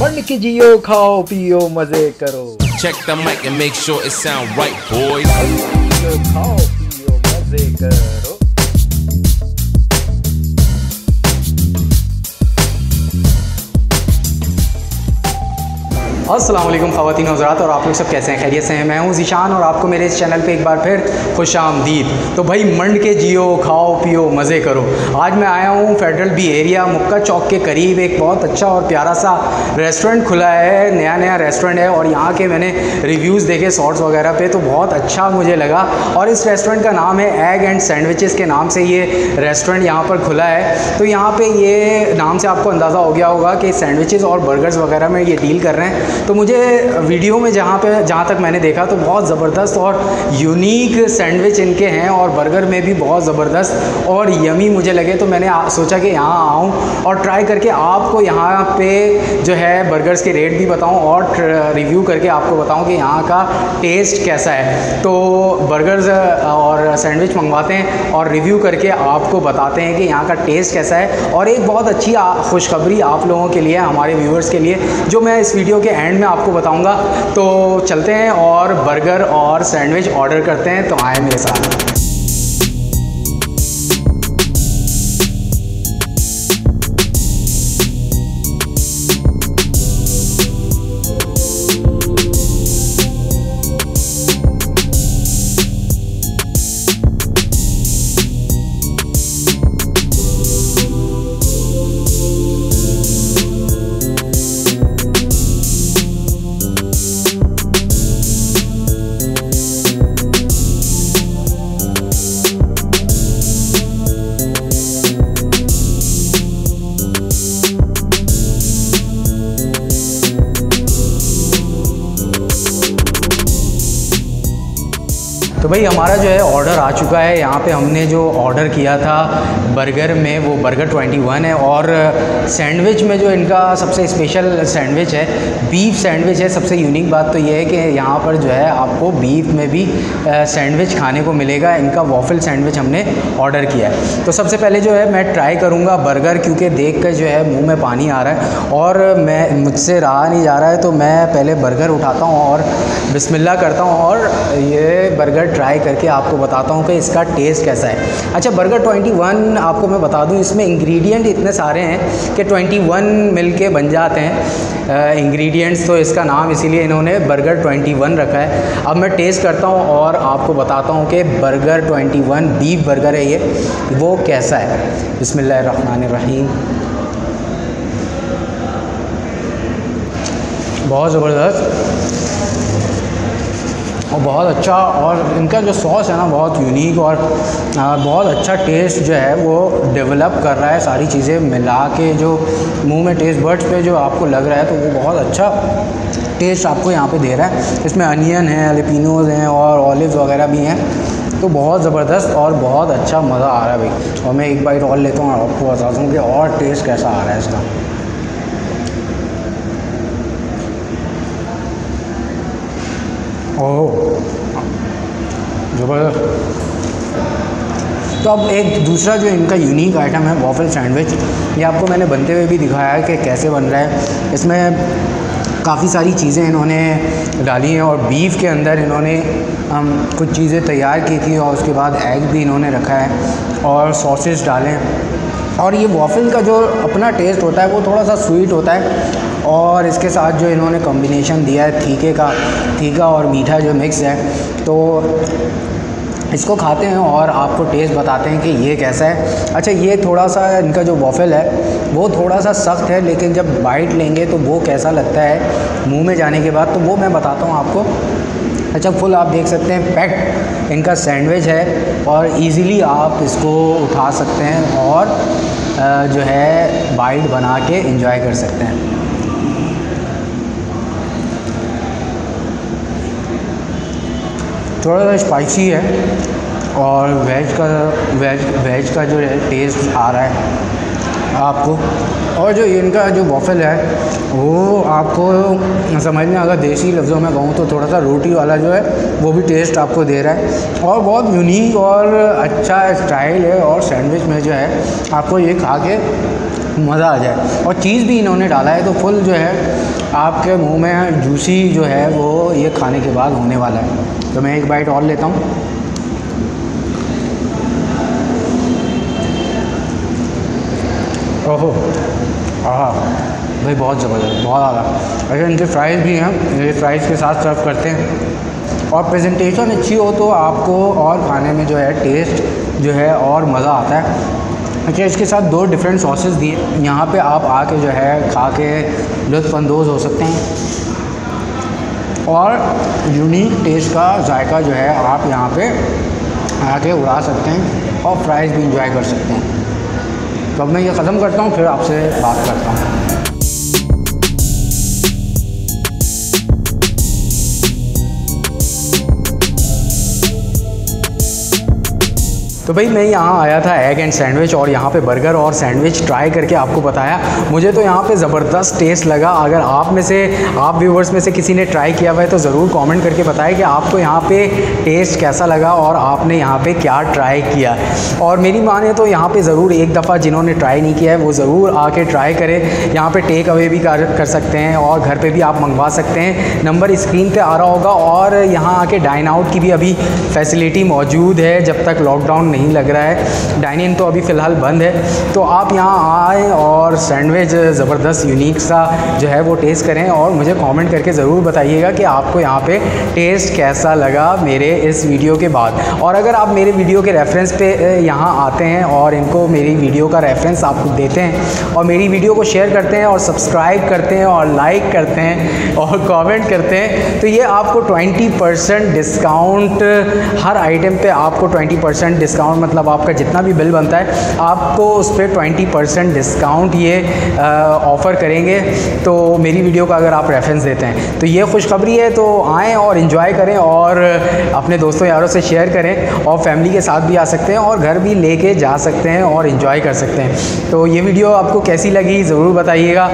मंड की जियो, खाओ पियो मजे करो। Check the mic and make sure it sound right, boys. खाओ पियो मजे करो। अस्सलाम वालेकुम ख़वातीन हज़रात, और आप लोग सब कैसे हैं? खैरियत से हैं? मैं हूं ज़ीशान और आपको मेरे इस चैनल पे एक बार फिर खुशामदीद। तो भाई मंड के जियो, खाओ पियो मज़े करो। आज मैं आया हूं फेडरल बी एरिया मुक्का चौक के करीब। एक बहुत अच्छा और प्यारा सा रेस्टोरेंट खुला है, नया रेस्टोरेंट है, और यहाँ के मैंने रिव्यूज़ देखे शॉर्ट्स वगैरह पे, तो बहुत अच्छा मुझे लगा। और इस रेस्टोरेंट का नाम है एग एंड सैंडविचेस के नाम से ये रेस्टोरेंट यहाँ पर खुला है। तो यहाँ पर ये नाम से आपको अंदाज़ा हो गया होगा कि सैंडविचेस और बर्गर्स वगैरह में ये डील कर रहे हैं। तो मुझे वीडियो में जहाँ तक मैंने देखा तो बहुत ज़बरदस्त और यूनिक सैंडविच इनके हैं, और बर्गर में भी बहुत ज़बरदस्त और यमी मुझे लगे। तो मैंने सोचा कि यहाँ आऊँ और ट्राई करके आपको यहाँ पे जो है बर्गर्स के रेट भी बताऊँ और रिव्यू करके आपको बताऊँ कि यहाँ का टेस्ट कैसा है। तो बर्गर्स और सैंडविच मंगवाते हैं और रिव्यू करके आपको बताते हैं कि यहाँ का टेस्ट कैसा है। और एक बहुत अच्छी खुशखबरी आप लोगों के लिए, हमारे व्यूअर्स के लिए, जो मैं इस वीडियो के एंड में आपको बताऊंगा। तो चलते हैं और बर्गर और सैंडविच ऑर्डर करते हैं। तो आए मेरे साथ। तो भाई हमारा जो है ऑर्डर आ चुका है। यहाँ पे हमने जो ऑर्डर किया था बर्गर में, वो बर्गर 21 है, और सैंडविच में जो इनका सबसे स्पेशल सैंडविच है बीफ सैंडविच है। सबसे यूनिक बात तो ये है कि यहाँ पर जो है आपको बीफ में भी सैंडविच खाने को मिलेगा। इनका वॉफल सैंडविच हमने ऑर्डर किया है। तो सबसे पहले जो है मैं ट्राई करूँगा बर्गर, क्योंकि देख कर जो है मुँह में पानी आ रहा है और मुझसे रहा नहीं जा रहा है। तो मैं पहले बर्गर उठाता हूँ और बिस्मिल्लाह करता हूँ और ये बर्गर ट्राई करके आपको बताता हूँ कि इसका टेस्ट कैसा है। अच्छा, बर्गर 21 आपको मैं बता दूँ, इसमें इंग्रेडिएंट इतने सारे हैं कि 21 मिलके बन जाते हैं इंग्रेडिएंट्स। तो इसका नाम इसीलिए इन्होंने बर्गर 21 रखा है। अब मैं टेस्ट करता हूँ और आपको बताता हूँ कि बर्गर 21 बीफ बर्गर है ये, वो कैसा है। बिस्मिल्लाहिर्रहमानिर्रहीम। बहुत ज़बरदस्त और बहुत अच्छा, और इनका जो सॉस है ना बहुत यूनिक और बहुत अच्छा टेस्ट जो है वो डेवलप कर रहा है। सारी चीज़ें मिला के जो मुंह में टेस्ट बड्स पे जो आपको लग रहा है, तो वो बहुत अच्छा टेस्ट आपको यहाँ पे दे रहा है। इसमें अनियन है, जैलिपिनोज़ हैं और ऑलिव्स वगैरह भी हैं। तो बहुत ज़बरदस्त और बहुत अच्छा मज़ा आ रहा है भाई। और मैं एक बाइट और लेता हूँ और आपको बताता हूँ कि और टेस्ट कैसा आ रहा है इसका। ओह ज़बरदस्त। तो अब एक दूसरा जो इनका यूनिक आइटम है वॉफल सैंडविच, ये आपको मैंने बनते हुए भी दिखाया है कि कैसे बन रहा है। इसमें काफ़ी सारी चीज़ें इन्होंने डाली हैं और बीफ के अंदर इन्होंने कुछ चीज़ें तैयार की थी, और उसके बाद एग भी इन्होंने रखा है और सॉसेस डाले हैं। और ये वॉफल का जो अपना टेस्ट होता है वो थोड़ा सा स्वीट होता है, और इसके साथ जो इन्होंने कॉम्बिनेशन दिया है तीखा और मीठा जो मिक्स है, तो इसको खाते हैं और आपको टेस्ट बताते हैं कि ये कैसा है। अच्छा, ये थोड़ा सा इनका जो वॉफल है वो थोड़ा सा सख्त है, लेकिन जब बाइट लेंगे तो वो कैसा लगता है मुंह में जाने के बाद, तो वो मैं बताता हूँ आपको। अच्छा, फुल आप देख सकते हैं पैक्ड इनका सैंडविच है, और इजीली आप इसको उठा सकते हैं और जो है बाइट बना के एंजॉय कर सकते हैं। थोड़ा सा स्पाइसी है और वेज का जो है टेस्ट आ रहा है आपको। और जो इनका जो वॉफल है वो आपको समझ में, अगर देसी लफ्ज़ों में कहूँ तो थोड़ा सा रोटी वाला जो है वो भी टेस्ट आपको दे रहा है, और बहुत यूनिक और अच्छा स्टाइल है। और सैंडविच में जो है आपको ये खा के मज़ा आ जाए। और चीज़ भी इन्होंने डाला है तो फुल जो है आपके मुंह में जूसी जो है वो ये खाने के बाद होने वाला है। तो मैं एक बाइट और लेता हूँ। ओहो हाँ भाई, बहुत ज़बरदस्त, बहुत ज़्यादा। अगर इनके फ्राइज़ भी हैं, ये फ्राइज़ के साथ सर्व करते हैं और प्रेजेंटेशन अच्छी हो तो आपको और खाने में जो है टेस्ट जो है और मज़ा आता है। अच्छा, इसके साथ 2 डिफरेंट सॉसेस दिए, यहाँ पे आप आके जो है खा के लुत्फ़अंदोज़ हो सकते हैं और यूनिक टेस्ट का जायका जो है आप यहाँ पे आके उड़ा सकते हैं और फ्राइज़ भी इंजॉय कर सकते हैं। तो अब मैं ये ख़त्म करता हूँ, फिर आपसे बात करता हूँ। तो भाई मैं यहाँ आया था एग एंड सैंडविच और यहाँ पे बर्गर और सैंडविच ट्राई करके आपको बताया। मुझे तो यहाँ पे ज़बरदस्त टेस्ट लगा। अगर आप में से, आप व्यूवर्स में से किसी ने ट्राई किया हुआ है तो ज़रूर कमेंट करके बताएं कि आपको यहाँ पे टेस्ट कैसा लगा और आपने यहाँ पे क्या ट्राई किया। और मेरी माने तो यहाँ पे ज़रूर एक दफ़ा जिन्होंने ट्राई नहीं किया है वो ज़रूर आके ट्राई करें। यहाँ पर टेक अवे भी कर सकते हैं और घर पर भी आप मंगवा सकते हैं। नंबर स्क्रीन पर आ रहा होगा और यहाँ आके डाइन आउट की भी अभी फैसिलिटी मौजूद है जब तक लॉकडाउन नहीं लग रहा है। डाइन इन तो अभी फ़िलहाल बंद है। तो आप यहाँ आएँ और सैंडविच ज़बरदस्त यूनिक सा जो है वो टेस्ट करें और मुझे कमेंट करके ज़रूर बताइएगा कि आपको यहाँ पे टेस्ट कैसा लगा मेरे इस वीडियो के बाद। और अगर आप मेरे वीडियो के रेफरेंस पे यहाँ आते हैं और इनको मेरी वीडियो का रेफरेंस आप देते हैं और मेरी वीडियो को शेयर करते हैं और सब्सक्राइब करते हैं और लाइक करते हैं और कमेंट करते हैं तो ये आपको 20% डिस्काउंट, हर आइटम पे आपको 20% डिस्काउंट, मतलब आपका जितना भी बिल बनता है आपको उस पर 20% डिस्काउंट ये ऑफ़र करेंगे। तो मेरी वीडियो का अगर आप रेफरेंस देते हैं तो ये खुशखबरी है। तो आएँ और इन्जॉय करें और अपने दोस्तों यारों से शेयर करें और फैमिली के साथ भी आ सकते हैं और घर भी लेके जा सकते हैं और इन्जॉय कर सकते हैं। तो ये वीडियो आपको कैसी लगी ज़रूर बताइएगा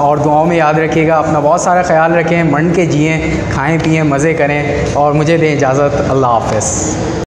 और दुआओं में याद रखिएगा। अपना बहुत सारा ख्याल रखें, मंड के जिएँ, खाएँ पिएँ, मज़े करें और मुझे दें इजाज़त। अल्लाह हाफ़िज़।